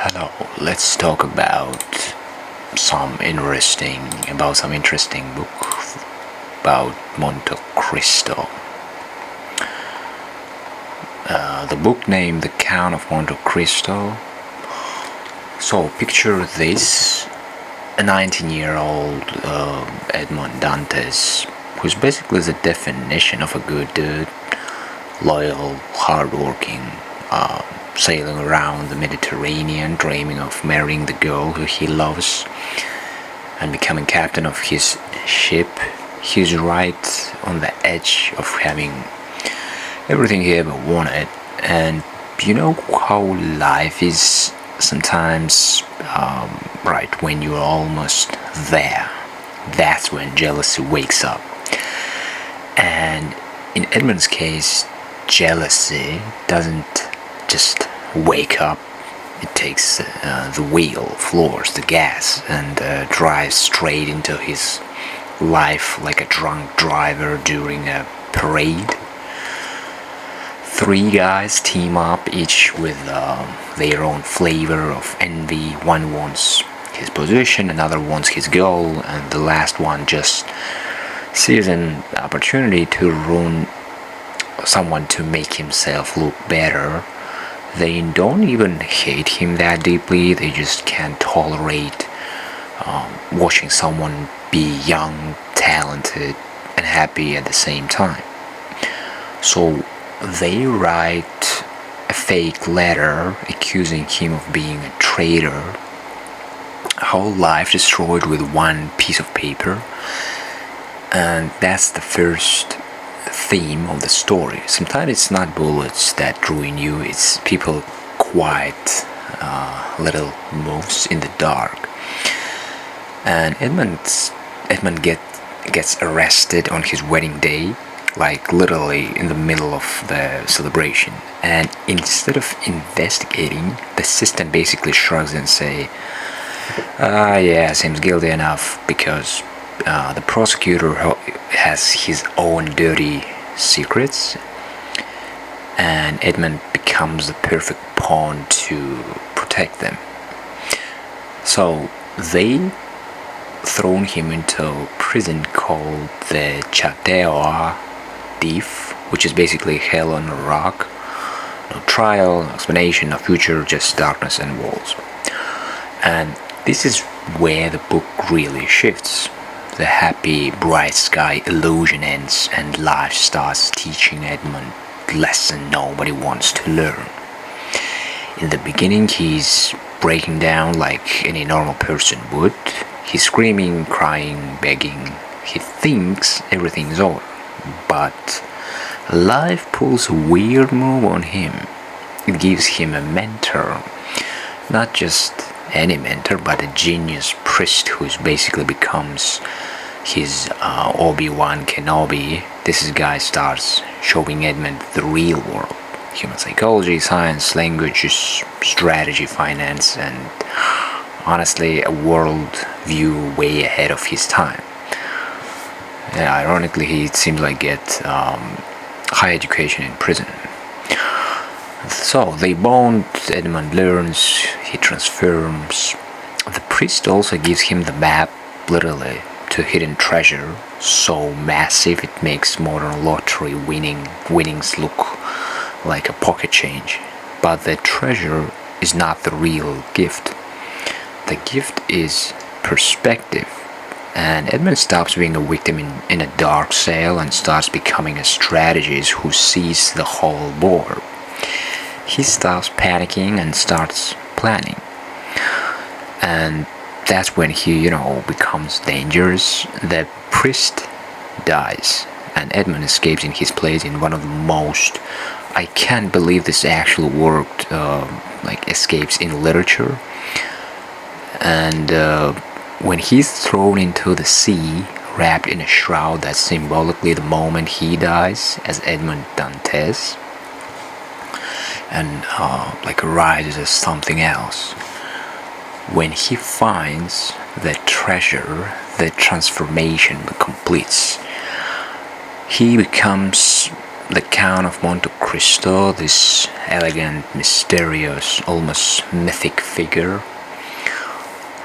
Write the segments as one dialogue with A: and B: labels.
A: Hello, let's talk about some interesting book about Monte Cristo. The book named The Count of Monte Cristo. So picture this: a 19-year-old Edmond Dantès, who's basically the definition of a good dude, loyal, hardworking, sailing around the Mediterranean, dreaming of marrying the girl who he loves and becoming captain of his ship. He's right on the edge of having everything he ever wanted. And you know how life is sometimes, right when you're almost there, that's when jealousy wakes up. And in Edmund's case, jealousy doesn't just wake up. It takes the wheel, floors the gas, and drives straight into his life like a drunk driver during a parade. Three guys team up, each with their own flavor of envy. One wants his position, another wants his goal, and the last one just sees an opportunity to ruin someone to make himself look better. They don't even hate him that deeply, they just can't tolerate watching someone be young, talented, and happy at the same time. So they write a fake letter accusing him of being a traitor. Whole life destroyed with one piece of paper. And that's the first theme of the story. Sometimes it's not bullets that ruin you, it's people quiet little moves in the dark. And Edmund gets arrested on his wedding day, like literally in the middle of the celebration. And instead of investigating, the system basically shrugs and say, yeah, seems guilty enough, because the prosecutor has his own dirty secrets, and Edmund becomes the perfect pawn to protect them. So they thrown him into a prison called the Chateo Deep, which is basically hell on a rock. No trial, no explanation, no future, just darkness and walls. And this is where the book really shifts. The happy, bright sky illusion ends, and life starts teaching Edmund the lesson nobody wants to learn. In the beginning, he's breaking down like any normal person would. He's screaming, crying, begging. He thinks everything's over. But life pulls a weird move on him. It gives him a mentor. Not just any mentor, but a genius priest who basically becomes his Obi-Wan Kenobi. This guy starts showing Edmund the real world: human psychology, science, languages, strategy, finance, and honestly a world view way ahead of his time. Yeah, ironically, he seems like get high education in prison. So they bond, Edmund learns, he transforms. The priest also gives him the map, literally, to hidden treasure, so massive it makes modern lottery winnings look like a pocket change. But the treasure is not the real gift. The gift is perspective. And Edmund stops being a victim in a dark cell and starts becoming a strategist who sees the whole board. He stops panicking and starts planning. And that's when he, becomes dangerous. The priest dies, and Edmund escapes in his place in one of the most, I can't believe this actually worked, escapes in literature. And when he's thrown into the sea, wrapped in a shroud that's symbolically the moment he dies as Edmond Dantès, and arises as something else. When he finds the treasure, the transformation completes. He becomes the Count of Monte Cristo, this elegant, mysterious, almost mythic figure,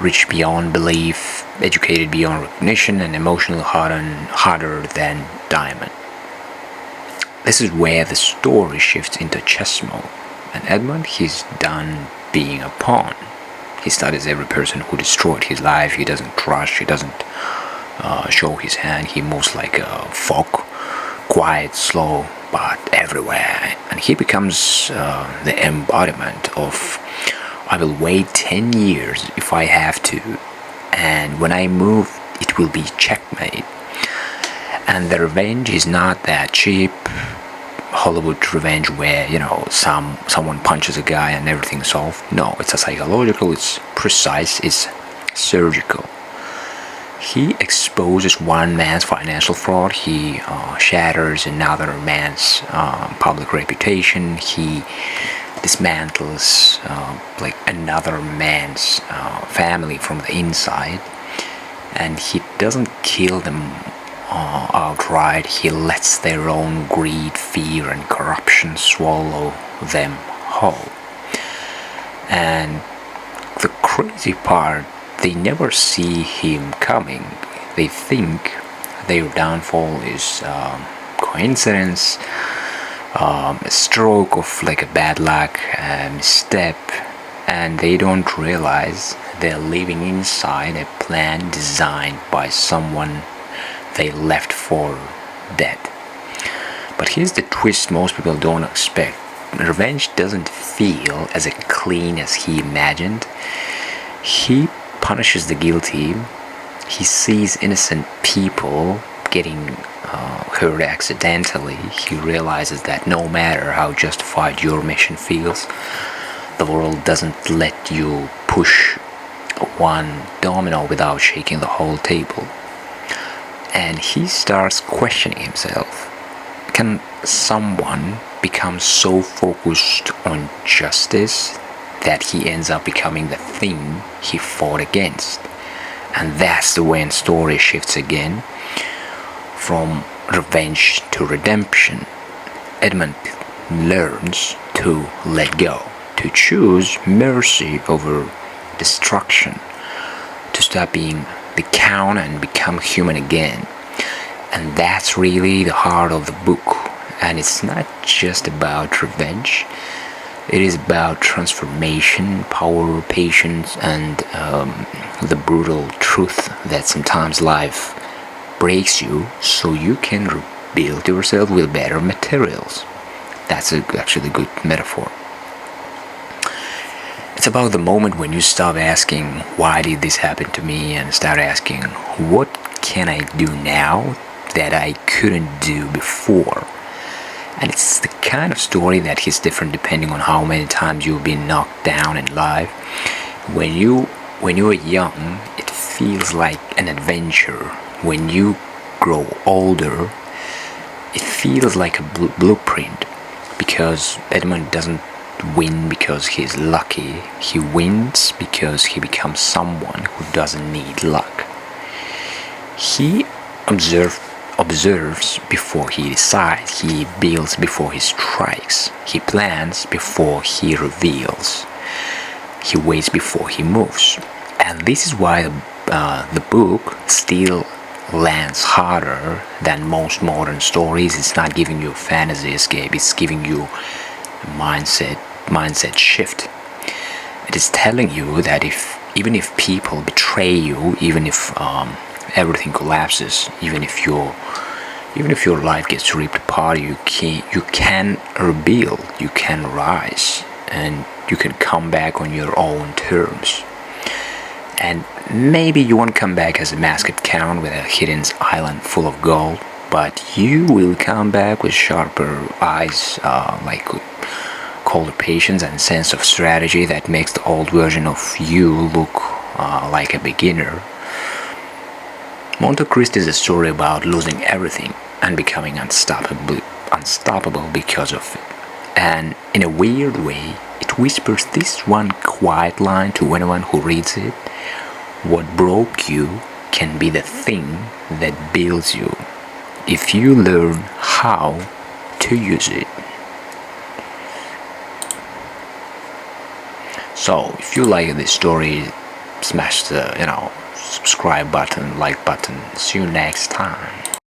A: rich beyond belief, educated beyond recognition, and emotionally harder than diamond. This is where the story shifts into chess mode, and Edmond, he's done being a pawn. He studies every person who destroyed his life. He doesn't rush, he doesn't show his hand. He moves like a fog, quiet, slow, but everywhere. And he becomes the embodiment of, I will wait 10 years if I have to, and when I move, it will be checkmate. And the revenge is not that cheap Hollywood revenge where, someone punches a guy and everything's solved. No, it's a psychological, it's precise, it's surgical. He exposes one man's financial fraud, he shatters another man's public reputation, he dismantles another man's family from the inside, and he doesn't kill them outright. He lets their own greed, fear, and corruption swallow them whole. And the crazy part, they never see him coming. They think their downfall is coincidence, a stroke of a bad luck, a misstep, and they don't realize they're living inside a plan designed by someone they left for dead. But here's the twist most people don't expect. Revenge doesn't feel as clean as he imagined. He punishes the guilty. He sees innocent people getting hurt accidentally. He realizes that no matter how justified your mission feels, the world doesn't let you push one domino without shaking the whole table. And he starts questioning himself. Can someone become so focused on justice that he ends up becoming the thing he fought against? And that's the when story shifts again from revenge to redemption. Edmond learns to let go, to choose mercy over destruction, to stop being the count and become human again. And that's really the heart of the book. And it's not just about revenge. It is about transformation, power, patience, and the brutal truth that sometimes life breaks you so you can rebuild yourself with better materials. That's actually a good metaphor. It's about the moment when you stop asking, why did this happen to me, and start asking, what can I do now that I couldn't do before? And it's the kind of story that hits different depending on how many times you've been knocked down in life. When you are young, it feels like an adventure. When you grow older, it feels like a blueprint, because Edmond doesn't win because he's lucky. He wins because he becomes someone who doesn't need luck. He observes before he decides. He builds before he strikes. He plans before he reveals. He waits before he moves. And this is why the book still lands harder than most modern stories. It's not giving you a fantasy escape. It's giving you a mindset shift. It is telling you that even if people betray you, even if everything collapses, even if your life gets ripped apart, you can rebuild, you can rise, and you can come back on your own terms. And maybe you won't come back as a masked count with a hidden island full of gold, but you will come back with sharper eyes, colder patience, and sense of strategy that makes the old version of you look like a beginner. Monte Cristo is a story about losing everything and becoming unstoppable because of it. And in a weird way, it whispers this one quiet line to anyone who reads it: what broke you can be the thing that builds you, if you learn how to use it. So if you like this story, smash the subscribe button, like button. See you next time.